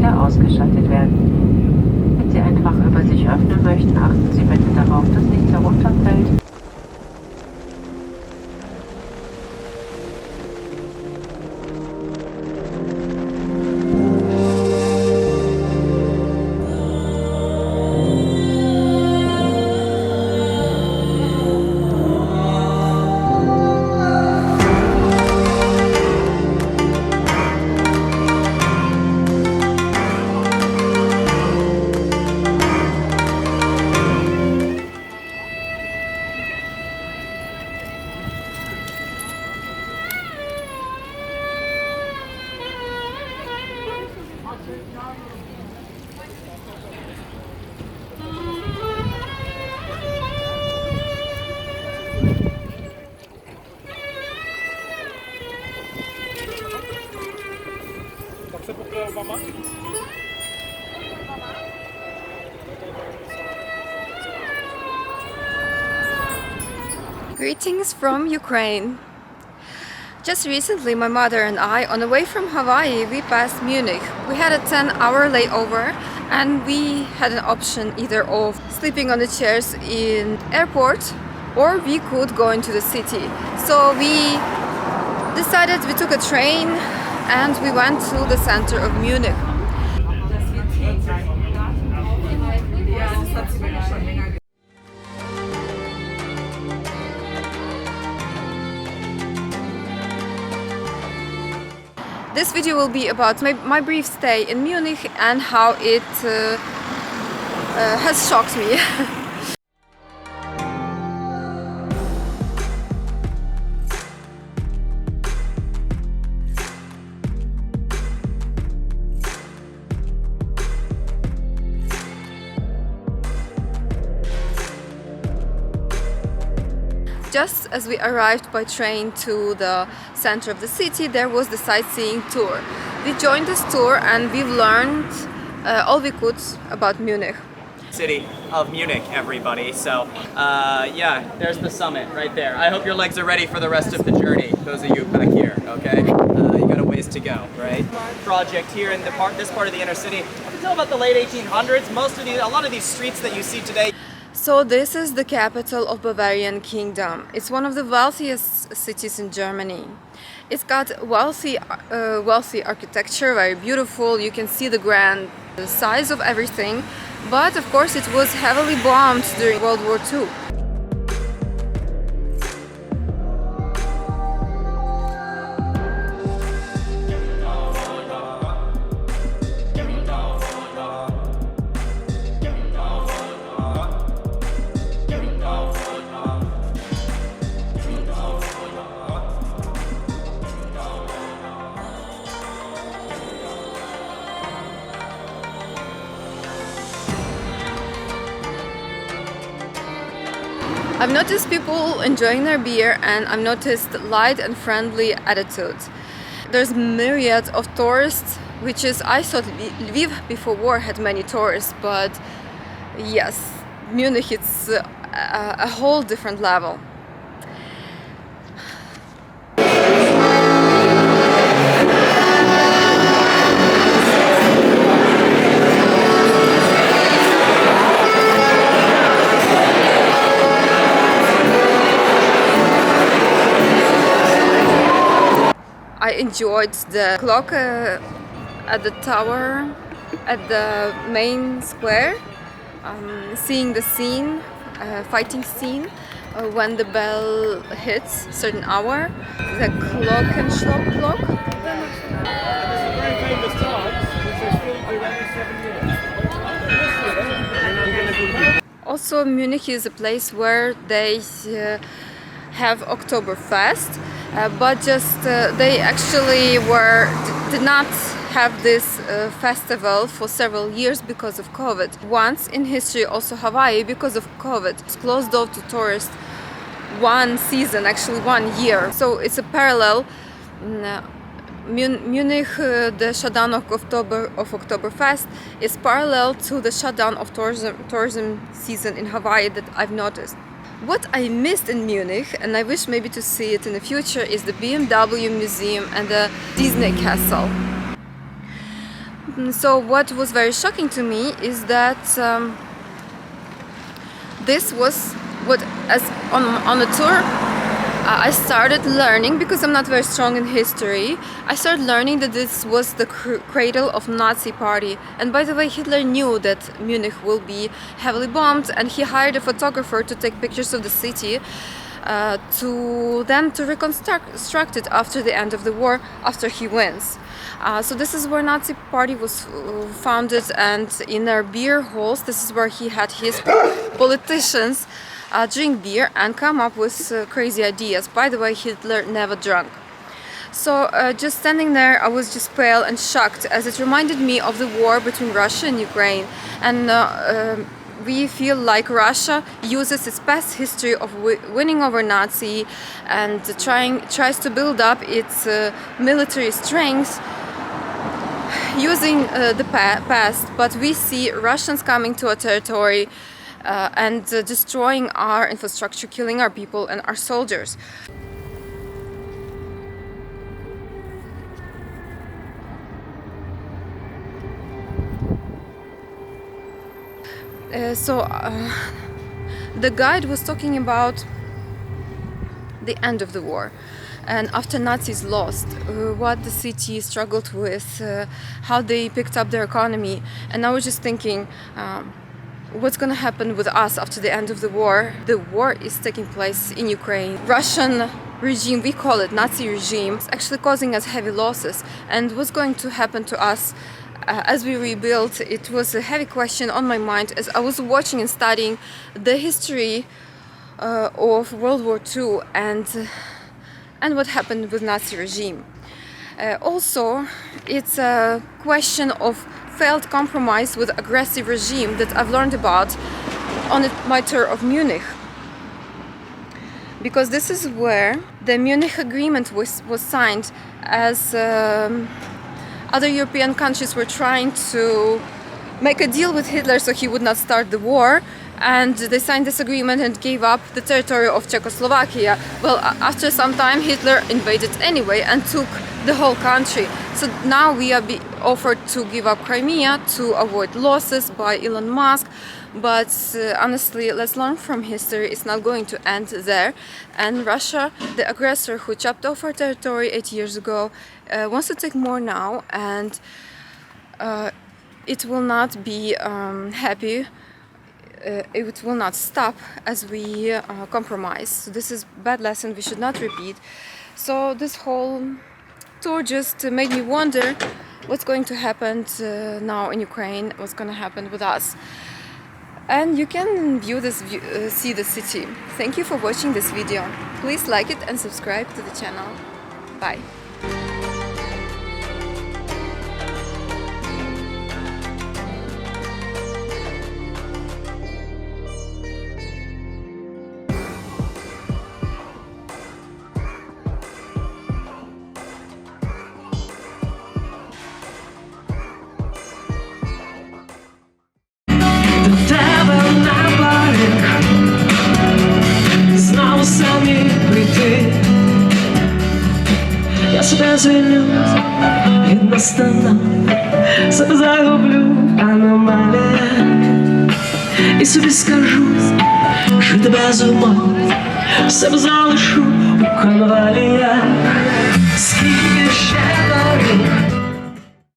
wieder ausgeschaltet werden. Wenn Sie ein Fach über sich öffnen möchten, achten Sie bitte darauf, dass nichts herunterfällt. Greetings from Ukraine. Just recently my mother and I, on the way from Hawaii, we passed Munich. We had a 10-hour layover and we had an option either of sleeping on the chairs in airport or we could go into the city. So we decided, we took a train and we went to the center of Munich. This video will be about my brief stay in Munich and how it has shocked me. Just as we arrived by train to the center of the city, there was the sightseeing tour. We joined this tour and we've learned all we could about Munich. City of Munich, everybody. So, yeah, there's the summit right there. I hope your legs are ready for the rest of the journey, those of you back here, okay? You got a ways to go, right? Project here in this part of the inner city. Up until about the late 1800s, a lot of these streets that you see today. So this is the capital of Bavarian Kingdom. It's one of the wealthiest cities in Germany. It's got wealthy architecture, very beautiful. You can see the grand size of everything. But of course it was heavily bombed during World War II. I've noticed people enjoying their beer and I've noticed light and friendly attitudes. There's myriads of tourists, which is, I thought Lviv before war had many tourists, but yes, Munich it's a whole different level. I enjoyed the clock at the tower, at the main square, seeing the scene, fighting scene, when the bell hits a certain hour, the Glockenschlag clock. Also, Munich is a place where they have Oktoberfest. But just they actually did not have this festival for several years because of COVID. Once in history, also Hawaii, because of COVID, it's closed off to tourists one season, actually 1 year. So it's a parallel. Munich, the shutdown of Oktoberfest is parallel to the shutdown of tourism season in Hawaii that I've noticed. What I missed in Munich, and I wish maybe to see it in the future, is the BMW Museum and the Disney Castle. So what was very shocking to me is that this was what, as on a tour, I started learning, because I'm not very strong in history, I started learning that this was the cradle of Nazi party. And by the way, Hitler knew that Munich will be heavily bombed, and he hired a photographer to take pictures of the city to reconstruct it after the end of the war, after he wins. So this is where Nazi party was founded, and in their beer halls, this is where he had his politicians drink beer and come up with crazy ideas. By the way, Hitler never drank. So just standing there, I was just pale and shocked, as it reminded me of the war between Russia and Ukraine. And we feel like Russia uses its past history of winning over Nazi and tries to build up its military strength using the past, but we see Russians coming to our territory and destroying our infrastructure, killing our people and our soldiers. The guide was talking about the end of the war, and after Nazis lost, what the city struggled with, how they picked up their economy. And I was just thinking, what's going to happen with us after the end of the war? The war is taking place in Ukraine. Russian regime, we call it Nazi regime, is actually causing us heavy losses. And what's going to happen to us as we rebuild? It was a heavy question on my mind as I was watching and studying the history of World War II and what happened with Nazi regime. Also, it's a question of failed compromise with aggressive regime that I've learned about on my tour of Munich. Because this is where the Munich agreement was signed, as other European countries were trying to make a deal with Hitler so he would not start the war, and they signed this agreement and gave up the territory of Czechoslovakia. Well, after some time Hitler invaded anyway and took the whole country. So now we are offered to give up Crimea to avoid losses by Elon Musk. But honestly, let's learn from history. It's not going to end there. And Russia, the aggressor who chopped off our territory 8 years ago, wants to take more now, and it will not be happy. It will not stop as we compromise. So this is a bad lesson we should not repeat. So this whole tour just made me wonder what's going to happen now in Ukraine, what's going to happen with us. And you can see the city. Thank you for watching this video. Please like it and subscribe to the channel. Bye. Я себе звільню від настанов, себе загублю аномалія, і собі скажу, жити без умов, себе залишу у конваліях. Скільки ще